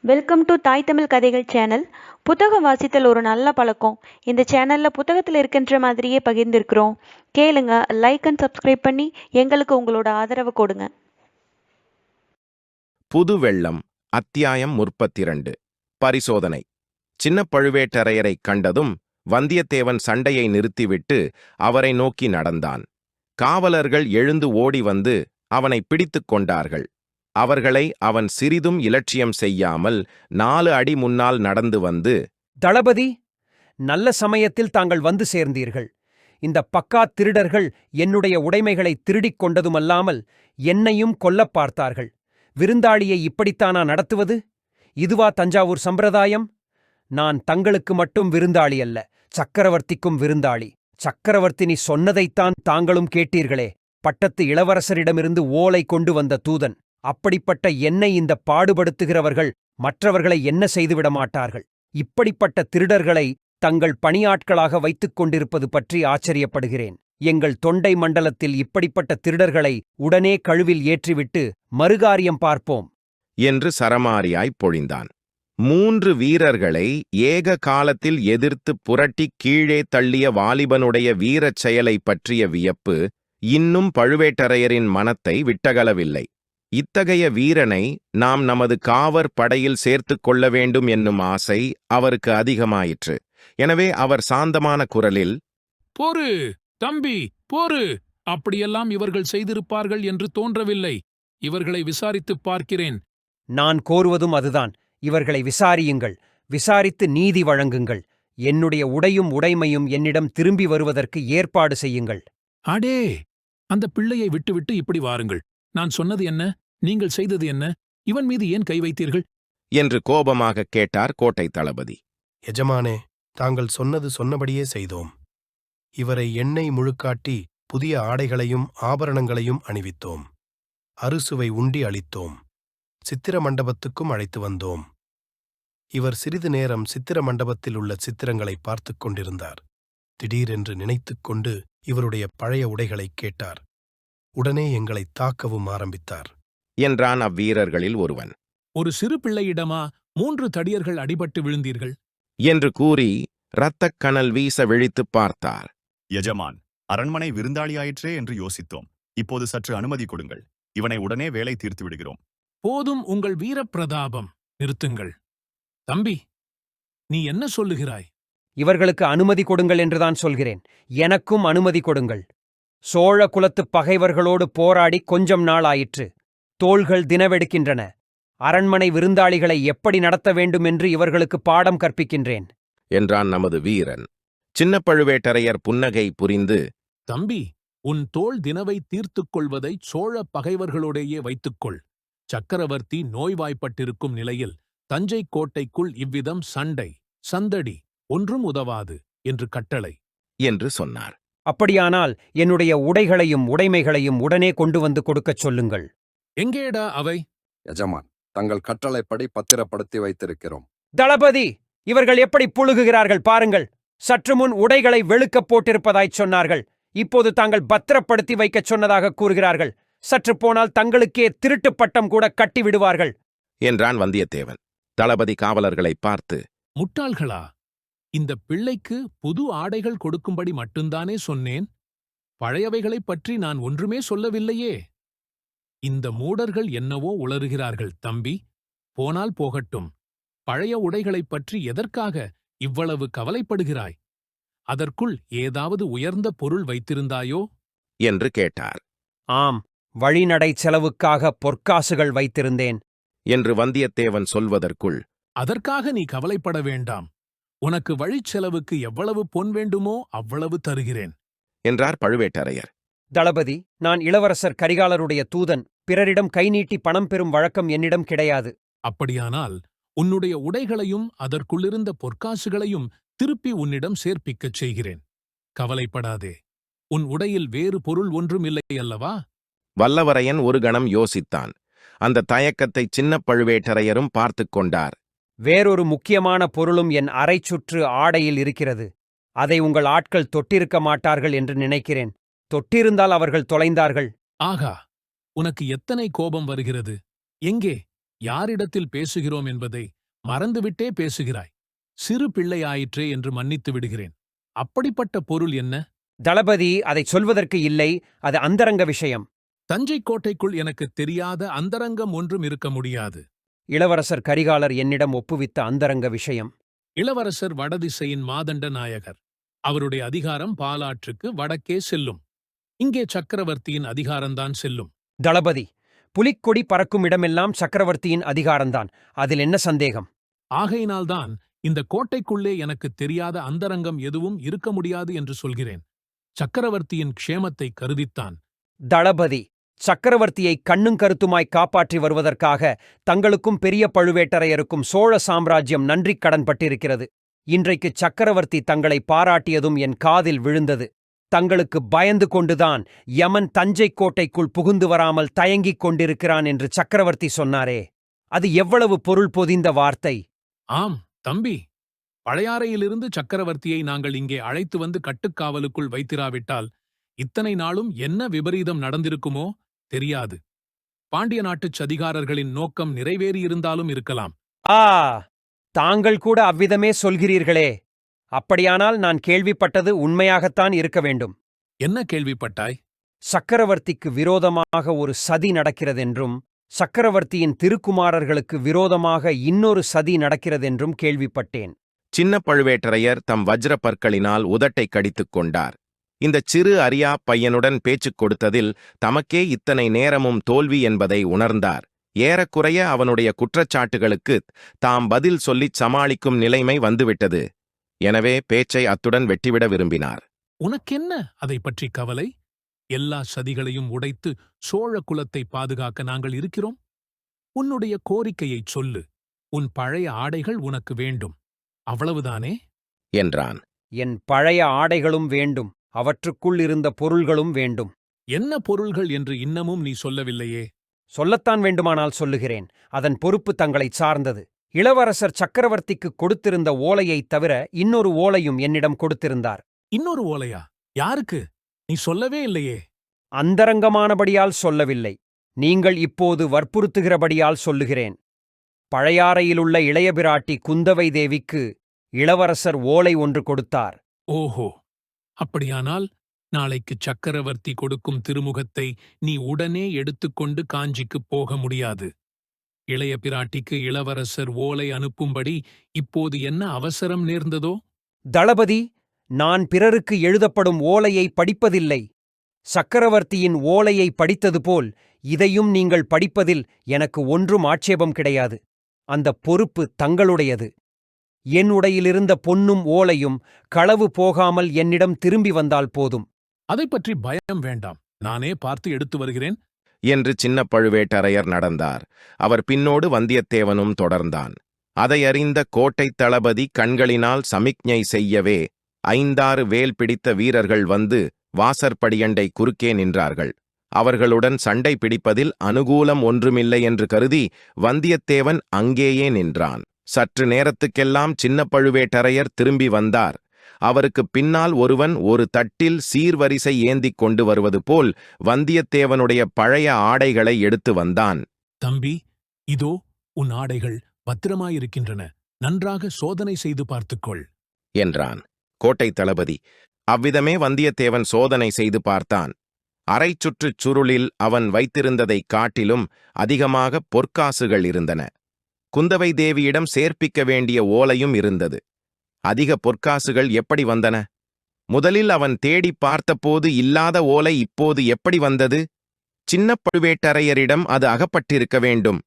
Welcome to தாய் தமிழ் கதைகள் channel. புத்தகம் வாசித்தல் ஒரு நல்ல பழக்கம். இந்த சேனலில் புத்தகத்தில் இருக்கின்ற மாதிரியே பகிர்ந்திருக்கிறோம். கேளுங்க, லைக் அண்ட் சப்ஸ்கிரைப் பண்ணி எங்களுக்கு உங்களோட ஆதரவு கொடுங்க. புது வெள்ளம் அத்தியாயம் 32. பரிசோதனை. சின்ன பழுவேட்டரையரை கண்டதும் வந்தியத்தேவன் சண்டையை நிறுத்திவிட்டு அவரை நோக்கி நடந்தான். காவலர்கள் எழுந்து ஓடி வந்து அவனை பிடித்துக் கொண்டார்கள். அவர்களை அவன் சிறிதும் இலட்சியம் செய்யாமல் 4 அடி முன்னால் நடந்து வந்து, தளபதி, நல்ல சமயத்தில் தாங்கள் வந்து சேர்ந்தீர்கள். இந்த பக்காத் திருடர்கள் என்னுடைய உடைமைகளை திருடிக் கொண்டதுமல்லாமல் என்னையும் கொல்லப் பார்த்தார்கள். விருந்தாளியை இப்படித்தானா நடத்துவது? இதுவா தஞ்சாவூர் சம்பிரதாயம்? நான் தங்களுக்கு மட்டும் விருந்தாளி அல்ல, சக்கரவர்த்திக்கும் விருந்தாளி. சக்கரவர்த்தினி சொன்னதைத்தான் தாங்களும் கேட்டீர்களே. பட்டத்து இளவரசரிடமிருந்து ஓலை கொண்டு வந்த தூதன். அப்படிப்பட்ட என்னை இந்த பாடுபடுத்துகிறவர்கள் மற்றவர்களை என்ன செய்துவிட மாட்டார்கள்? இப்படிப்பட்ட திருடர்களை தங்கள் பணியாட்களாக வைத்துக் கொண்டிருப்பது பற்றி ஆச்சரியப்படுகிறேன். எங்கள் தொண்டை மண்டலத்தில் இப்படிப்பட்ட திருடர்களை உடனே கழுவில் ஏற்றிவிட்டு மறுகாரியம் பார்ப்போம் என்று சரமாரியாய் பொழிந்தான். 3 வீரர்களை ஏக காலத்தில் எதிர்த்து புரட்டி கீழே தள்ளிய வாலிபனுடைய வீரச் செயலை பற்றிய வியப்பு இன்னும் பழுவேட்டரையரின் மனத்தை விட்டகலவில்லை. இத்தகைய வீரனை நாம் நமது காவற் படையில் சேர்த்துக் கொள்ள வேண்டும் என்னும் ஆசை அவருக்கு அதிகமாயிற்று. எனவே அவர் சாந்தமான குரலில், போரு தம்பி, போரு! அப்படியெல்லாம் இவர்கள் செய்திருப்பார்கள் என்று தோன்றவில்லை. இவர்களை விசாரித்துப் பார்க்கிறேன். நான் கோருவதும் அதுதான். இவர்களை விசாரியுங்கள், விசாரித்து நீதி வழங்குங்கள். என்னுடைய உடையும் உடைமையும் என்னிடம் திரும்பி வருவதற்கு ஏற்பாடு செய்யுங்கள். அடே, அந்த பிள்ளையை விட்டுவிட்டு இப்படி வாருங்கள். நான் சொன்னது என்ன? நீங்கள் செய்தது என்ன? இவன் மீது ஏன் கை வைத்தீர்கள் என்று கோபமாகக் கேட்டார் கோட்டை தளபதி. எஜமானே, தாங்கள் சொன்னது சொன்னபடியே செய்தோம். இவரை எண்ணெய் முழுக்காட்டி புதிய ஆடைகளையும் ஆபரணங்களையும் அணிவித்தோம். அறுசுவை உண்டி அளித்தோம். சித்திர மண்டபத்துக்கும் அழைத்து வந்தோம். இவர் சிறிது நேரம் சித்திர மண்டபத்தில் உள்ள சித்திரங்களை பார்த்துக் கொண்டிருந்தார். திடீரென்று நினைத்துக் கொண்டு இவருடைய பழைய உடைகளைக் கேட்டார். உடனே எங்களை தாக்கவும் ஆரம்பித்தார் என்றான் அவ்வீரர்களில் ஒருவன். ஒரு சிறு பிள்ளையிடமா 3 தடியர்கள் அடிபட்டு விழுந்தீர்கள் என்று கூறி இரத்தக் கனல் வீச விழித்துப் பார்த்தார். எஜமான், அரண்மனை விருந்தாளியாயிற்றே என்று யோசித்தோம். இப்போது சற்று அனுமதி கொடுங்கள். இவனை உடனே வேலை தீர்த்து விடுகிறோம். போதும் உங்கள் வீரப்பிரதாபம், நிறுத்துங்கள். தம்பி, நீ என்ன சொல்லுகிறாய்? இவர்களுக்கு அனுமதி கொடுங்கள் என்றுதான் சொல்கிறேன். எனக்கும் அனுமதி கொடுங்கள். சோழ குலத்துப் பகைவர்களோடு போராடி கொஞ்சம் நாள் ஆயிற்று. தோள்கள் தினவெடுக்கின்றன. அரண்மனை விருந்தாளிகளை எப்படி நடத்த வேண்டும் என்று இவர்களுக்கு பாடம் கற்பிக்கின்றேன் என்றான் நமது வீரன். சின்ன பழுவேட்டரையர் புன்னகை புரிந்து, தம்பி, உன் தோள் தினவை தீர்த்துக் கொள்வதை சோழ பகைவர்களோடேயே வைத்துக்கொள். சக்கரவர்த்தி நோய்வாய்ப்பட்டிருக்கும் நிலையில் தஞ்சை கோட்டைக்குள் இவ்விதம் சண்டை சந்தடி ஒன்றும் உதவாது என்று கட்டளை என்று சொன்னார். அப்படியானால் என்னுடைய உடைகளையும் உடைமைகளையும் உடனே கொண்டு வந்து கொடுக்கச் சொல்லுங்கள். எங்கேடா அவை? எஜமான், தங்கள் கட்டளைப்படி பத்திரப்படுத்தி வைத்திருக்கிறோம். தளபதி, இவர்கள் எப்படி புழுகுகிறார்கள் பாருங்கள். சற்று முன் உடைகளை வெளுக்கப் போட்டிருப்பதாய்ச் சொன்னார்கள். இப்போது தாங்கள் பத்திரப்படுத்தி வைக்கச் சொன்னதாக கூறுகிறார்கள். சற்று போனால் தங்களுக்கே திருட்டுப் பட்டம் கூட கட்டி விடுவார்கள் என்றான் வந்தியத்தேவன். தளபதி காவலர்களை பார்த்து, முட்டாள்களா! இந்த பிள்ளைக்கு புது ஆடைகள் கொடுக்கும்படி மட்டும்தானே சொன்னேன். பழையவைகளைப் பற்றி நான் ஒன்றுமே சொல்லவில்லையே. இந்த மூடர்கள் என்னவோ உளறுகிறார்கள். தம்பி, போனால் போகட்டும். பழைய உடைகளைப் பற்றி எதற்காக இவ்வளவு கவலைப்படுகிறாய்? அதற்குள் ஏதாவது உயர்ந்த பொருள் வைத்திருந்தாயோ என்று கேட்டார். ஆம், வழிநடை செலவுக்காக பொற்காசுகள் வைத்திருந்தேன் என்று வந்தியத்தேவன் சொல்வதற்குள், அதற்காக நீ கவலைப்பட வேண்டாம். உனக்கு வழிச்செலவுக்கு எவ்வளவு பொன் வேண்டுமோ அவ்வளவு தருகிறேன் என்றார் பழுவேட்டரையர். தளபதி, நான் இளவரசர் கரிகாலருடைய தூதன். பிறரிடம் கை நீட்டி பணம் பெறும் வழக்கம் என்னிடம் கிடையாது. அப்படியானால் உன்னுடைய உடைகளையும் அதற்குள்ளிருந்த பொற்காசுகளையும் திருப்பி உன்னிடம் சேர்ப்பிக்கச் செய்கிறேன். கவலைப்படாதே. உன் உடையில் வேறு பொருள் ஒன்றும் இல்லை அல்லவா? வல்லவரையன் ஒரு கணம் யோசித்தான். அந்த தயக்கத்தை சின்ன பழுவேட்டரையரும் பார்த்துக் கொண்டார். வேறொரு முக்கியமான பொருளும் என் அரைச்சுற்று ஆடையில் இருக்கிறது. அதை உங்கள் ஆட்கள் தொட்டிருக்க மாட்டார்கள் என்று நினைக்கிறேன். தொட்டிருந்தால் அவர்கள் தொலைந்தார்கள். ஆகா, உனக்கு எத்தனை கோபம் வருகிறது! எங்கே யாரிடத்தில் பேசுகிறோம் என்பதை மறந்துவிட்டே பேசுகிறாய். சிறு பிள்ளையாயிற்றே என்று மன்னித்து விடுகிறேன். அப்படிப்பட்ட பொருள் என்ன? தளபதி, அதைச் சொல்வதற்கு இல்லை, அது அந்தரங்க விஷயம். தஞ்சை கோட்டைக்குள் எனக்குத் தெரியாத அந்தரங்கம் ஒன்றும் இருக்க முடியாது. இளவரசர் கரிகாலர் என்னிடம் ஒப்புவித்த அந்தரங்க விஷயம். இளவரசர் வடதிசையின் மாதண்ட நாயகர். அவருடைய அதிகாரம் பாலாற்றுக்கு வடக்கே செல்லும். இங்கே சக்கரவர்த்தியின் அதிகாரம்தான் செல்லும். தளபதி, புலிக்கொடி பறக்கும் இடமெல்லாம் சக்கரவர்த்தியின் அதிகாரம்தான். அதில் என்ன சந்தேகம்? ஆகையினால்தான் இந்த கோட்டைக்குள்ளே எனக்குத் தெரியாத அந்தரங்கம் எதுவும் இருக்க முடியாது என்று சொல்கிறேன். சக்கரவர்த்தியின் க்ஷேமத்தை கருதித்தான். தளபதி, சக்கரவர்த்தியை கண்ணும் கருத்துமாய் காப்பாற்றி வருவதற்காக தங்களுக்கும் பெரிய பழுவேட்டரையருக்கும் சோழ சாம்ராஜ்யம் நன்றிக் கடன்பட்டிருக்கிறது. இன்றைக்கு சக்கரவர்த்தி தங்களை பாராட்டியதும் என் காதில் விழுந்தது. தங்களுக்கு பயந்து கொண்டுதான் யமன் தஞ்சை கோட்டைக்குள் புகுந்து வராமல் தயங்கிக் கொண்டிருக்கிறான் என்று சக்கரவர்த்தி சொன்னாரே, அது எவ்வளவு பொருள் பொதிந்த வார்த்தை! ஆம் தம்பி, பழையாறையிலிருந்து சக்கரவர்த்தியை நாங்கள் இங்கே அழைத்து வந்து கட்டுக்காவலுக்குள் வைத்திராவிட்டால் இத்தனை நாளும் என்ன விபரீதம் நடந்திருக்குமோ தெரியாது. பாண்டிய நாட்டுச் சதிகாரர்களின் நோக்கம் நிறைவேறியிருந்தாலும் இருக்கலாம். ஆ, தாங்கள் கூட அவ்விதமே சொல்கிறீர்களே. அப்படியானால் நான் கேள்விப்பட்டது உண்மையாகத்தான் இருக்க வேண்டும். என்ன கேள்விப்பட்டாய்? சக்கரவர்த்திக்கு விரோதமாக ஒரு சதி நடக்கிறதென்றும், சக்கரவர்த்தியின் திருக்குமாரர்களுக்கு விரோதமாக இன்னொரு சதி நடக்கிறதென்றும் கேள்விப்பட்டேன். சின்ன பழுவேட்டரையர் தம் வஜ்ர பற்களினால் உதட்டை கடித்துக் கொண்டார். இந்தச் சிறு அறியா பையனுடன் பேச்சுக் கொடுத்ததில் தமக்கே இத்தனை நேரமும் தோல்வி என்பதை உணர்ந்தார். ஏறக்குறைய அவனுடைய குற்றச்சாட்டுகளுக்குத் தாம் பதில் சொல்லிச் சமாளிக்கும் நிலைமை வந்துவிட்டது. எனவே பேச்சை அத்துடன் வெட்டிவிட விரும்பினார். உனக்கென்ன அதை பற்றி கவலை? எல்லா சதிகளையும் உடைத்து சோழ குலத்தை பாதுகாக்க நாங்கள் இருக்கிறோம். உன்னுடைய கோரிக்கையைச் சொல்லு. உன் பழைய ஆடைகள் உனக்கு வேண்டும், அவ்வளவுதானே என்றான். என் பழைய ஆடைகளும் வேண்டும், அவற்றுக்குள் இருந்த பொருள்களும் வேண்டும். என்ன பொருள்கள் என்று இன்னமும் நீ சொல்லவில்லையே. சொல்லத்தான் வேண்டுமானால் சொல்லுகிறேன். அதன் பொறுப்பு தங்களைச் சார்ந்தது. இளவரசர் சக்கரவர்த்திக்கு கொடுத்திருந்த ஓலையைத் தவிர இன்னொரு ஓலையும் என்னிடம் கொடுத்திருந்தார். இன்னொரு ஓலையா? யாருக்கு? நீ சொல்லவே இல்லையே. அந்தரங்கமானபடியால் சொல்லவில்லை. நீங்கள் இப்போது வற்புறுத்துகிறபடியால் சொல்லுகிறேன். பழையாறையிலுள்ள இளைய பிராட்டி குந்தவை தேவிக்கு இளவரசர் ஓலை ஒன்று கொடுத்தார். ஓஹோ, அப்படியானால் நாளைக்கு சக்கரவர்த்தி கொடுக்கும் திருமுகத்தை நீ உடனே எடுத்துக்கொண்டு காஞ்சிக்குப் போக முடியாது. இளைய பிராட்டிக்கு இளவரசர் ஓலை அனுப்பும்படி இப்போது என்ன அவசரம் நேர்ந்ததோ? தளபதி, நான் பிறருக்கு எழுதப்படும் ஓலையை படிப்பதில்லை. சக்கரவர்த்தியின் ஓலையை படித்தது போல் இதையும் நீங்கள் படிப்பதில் எனக்கு ஒன்றும் ஆட்சேபம் கிடையாது. அந்த பொறுப்பு தங்களுடையது. என் உடையிலிருந்த பொன்னும் ஓலையும் களவு போகாமல் என்னிடம் திரும்பி வந்தால் போதும். அதைப் பற்றி பயம் வேண்டாம், நானே பார்த்து எடுத்து வருகிறேன் என்று சின்ன பழுவேட்டரையர் நடந்தார். அவர் பின்னோடு வந்தியத்தேவனும் தொடர்ந்தான். அதை அறிந்த கோட்டைத் தளபதி கண்களினால் சமிக்ஞை செய்யவே 5-6 வேல் பிடித்த வீரர்கள் வந்து வாசற்படியண்டை குறுக்கே நின்றார்கள். அவர்களுடன் சண்டை பிடிப்பதில் அனுகூலம் ஒன்றுமில்லை என்று கருதி வந்தியத்தேவன் அங்கேயே நின்றான். சற்று நேரத்துக்கெல்லாம் சின்ன பழுவேட்டரையர் திரும்பி வந்தார். அவருக்குப் பின்னால் ஒருவன் ஒரு தட்டில் சீர்வரிசை ஏந்திக் கொண்டு வருவது போல் வந்தியத்தேவனுடைய பழைய ஆடைகளை எடுத்து வந்தான். தம்பி, இதோ உன் ஆடைகள் பத்திரமாயிருக்கின்றன. நன்றாக சோதனை செய்து பார்த்துக்கொள் என்றான் கோட்டைத் தளபதி. அவ்விதமே வந்தியத்தேவன் சோதனை செய்து பார்த்தான். அரை சுற்றுச் சுருளில் அவன் வைத்திருந்ததைக் காட்டிலும் அதிகமாக பொற்காசுகள் இருந்தன. குந்தவை தேவியிடம் சேர்ப்பிக்க வேண்டிய ஓலையும் இருந்தது. அதிக பொற்காசுகள் எப்படி வந்தன? முதலில் அவன் தேடி பார்த்தபோது இல்லாத ஓலை இப்போது எப்படி வந்தது? சின்ன பழுவேட்டரையரிடம் அது அகப்பட்டிருக்க வேண்டும்.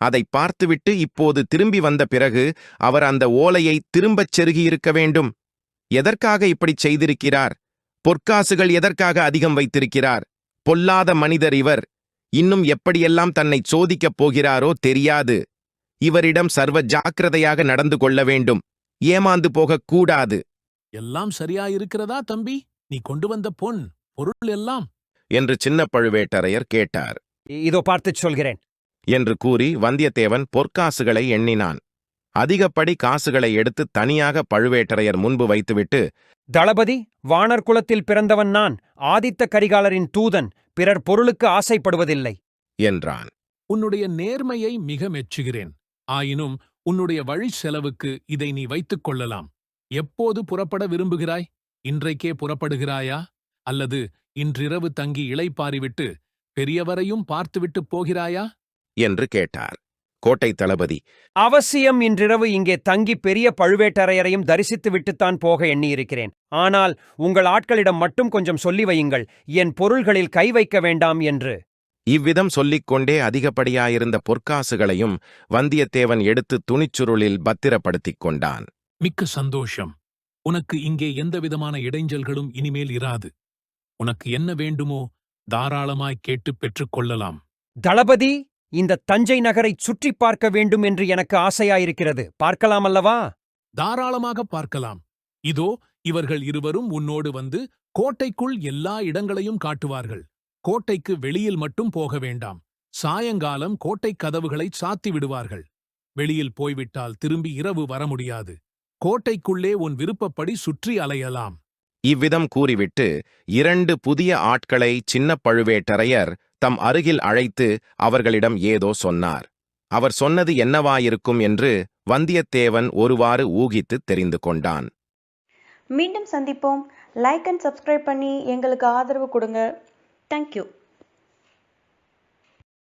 அதை பார்த்துவிட்டு இப்போது திரும்பி வந்த பிறகு அவர் அந்த ஓலையை திரும்பச் செருகியிருக்க வேண்டும். எதற்காக இப்படிச் செய்திருக்கிறார்? பொற்காசுகள் எதற்காக அதிகம் வைத்திருக்கிறார்? பொல்லாத மனிதர் இவர். இன்னும் எப்படியெல்லாம் தன்னைச் சோதிக்கப் போகிறாரோ தெரியாது. இவரிடம் சர்வ ஜாக்கிரதையாக நடந்து கொள்ள வேண்டும். ஏமாந்து போகக் கூடாது. எல்லாம் சரியாயிருக்கிறதா தம்பி? நீ கொண்டு வந்த பொருள் எல்லாம் என்று சின்ன பழுவேட்டரையர் கேட்டார். இதோ பார்த்துச் சொல்கிறேன் என்று கூறி வந்தியத்தேவன் பொற்காசுகளை எண்ணினான். அதிகப்படி காசுகளை எடுத்து தனியாக பழுவேட்டரையர் முன்பு வைத்துவிட்டு, தளபதி, வாணர் குலத்தில் பிறந்தவன் நான். ஆதித்த கரிகாலரின் தூதன். பிறர் பொருளுக்கு ஆசைப்படுவதில்லை என்றான். உன்னுடைய நேர்மையை மிக மெச்சுகிறேன். ஆயினும் உன்னுடைய வழி செலவுக்கு இதை நீ வைத்துக் கொள்ளலாம். எப்போது புறப்பட விரும்புகிறாய்? இன்றைக்கே புறப்படுகிறாயா? அல்லது இன்றிரவு தங்கி இளைப்பாறிவிட்டு பெரியவரையும் பார்த்துவிட்டுப் போகிறாயா? என்று கேட்டார். கோட்டை தளபதி, அவசியம் இன்றிரவு இங்கே தங்கி பெரிய பழுவேட்டரையரையும் தரிசித்துவிட்டுத்தான் போக எண்ணியிருக்கிறேன். ஆனால் உங்கள் ஆட்களிடம் மட்டும் கொஞ்சம் சொல்லி வையுங்கள், என் பொருள்களில் கை வைக்க வேண்டாம் என்று. இவ்விதம் சொல்லிக் கொண்டே அதிகப்படியாயிருந்த பொற்காசுகளையும் வந்தியத்தேவன் எடுத்து துணிச்சுருளில் பத்திரப்படுத்திக் கொண்டான். மிக்க சந்தோஷம். உனக்கு இங்கே எந்தவிதமான இடைஞ்சல்களும் இனிமேல் இராது. உனக்கு என்ன வேண்டுமோ தாராளமாய் கேட்டுப் பெற்றுக் கொள்ளலாம். தளபதி, இந்த தஞ்சை நகரை சுற்றி பார்க்க வேண்டும் என்று எனக்கு ஆசையாயிருக்கிறது. பார்க்கலாம் அல்லவா? தாராளமாக பார்க்கலாம். இதோ இவர்கள் இருவரும் உன்னோடு வந்து கோட்டைக்குள் எல்லா இடங்களையும் காட்டுவார்கள். கோட்டைக்கு வெளியில் மட்டும் போக வேண்டாம். சாயங்காலம் கோட்டைக் கதவுகளை சாத்தி விடுவார்கள். வெளியில் போய்விட்டால் திரும்பி இரவு வர முடியாது. கோட்டைக்குள்ளே உன் விருப்பப்படி சுற்றி அலையலாம். இவ்விதம் கூறிவிட்டு 2 புதிய ஆட்களை சின்ன பழுவேட்டரையர் தம் அருகில் அழைத்து அவர்களிடம் ஏதோ சொன்னார். அவர் சொன்னது என்னவாயிருக்கும் என்று வந்தியத்தேவன் ஒருவாறு ஊகித்துத் தெரிந்து கொண்டான். மீண்டும் சந்திப்போம். லைக் அண்ட் சப்ஸ்கிரைப் பண்ணி எங்களுக்கு ஆதரவு கொடுங்க. தேங்க்யூ.